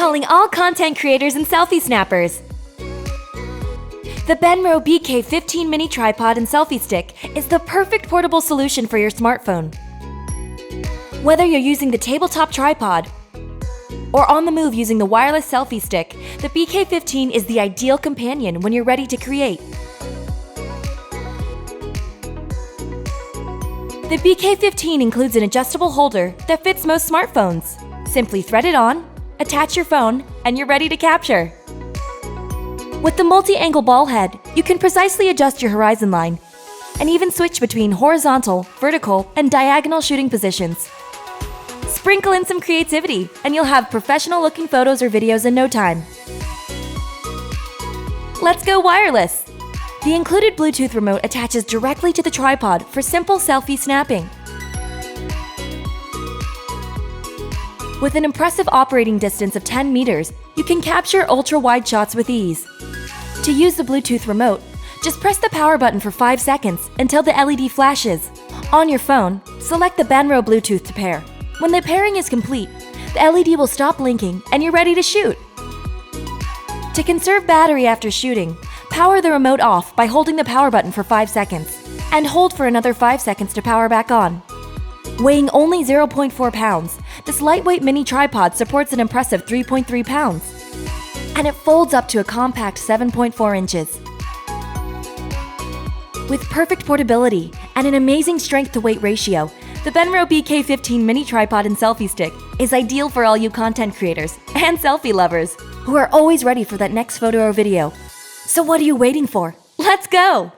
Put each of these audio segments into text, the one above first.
calling all content creators and selfie snappers. The BENRO BK15 mini tripod and selfie stick is the perfect portable solution for your smartphone. Whether you're using the tabletop tripod or on the move using the wireless selfie stick, the BK15 is the ideal companion when you're ready to create. The BK15 includes an adjustable holder that fits most smartphones. Simply thread it on, attach your phone, and you're ready to capture. With the multi-angle ball head, you can precisely adjust your horizon line and even switch between horizontal, vertical, and diagonal shooting positions. Sprinkle in some creativity, and you'll have professional-looking photos or videos in no time. Let's go wireless! The included Bluetooth remote attaches directly to the tripod for simple selfie snapping. With an impressive operating distance of 10 meters, you can capture ultra-wide shots with ease. To use the Bluetooth remote, just press the power button for 5 seconds until the LED flashes. On your phone, select the BENRO Bluetooth to pair. When the pairing is complete, the LED will stop blinking and you're ready to shoot. To conserve battery after shooting, power the remote off by holding the power button for 5 seconds and hold for another 5 seconds to power back on. Weighing only 0.4 pounds, this lightweight mini tripod supports an impressive 3.3 pounds. And it folds up to a compact 7.4 inches. With perfect portability and an amazing strength-to-weight ratio, the BENRO BK15 mini tripod and selfie stick is ideal for all you content creators and selfie lovers who are always ready for that next photo or video. So what are you waiting for? Let's go!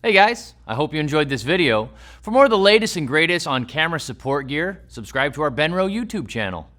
Hey guys, I hope you enjoyed this video. For more of the latest and greatest on camera support gear, subscribe to our BENRO YouTube channel.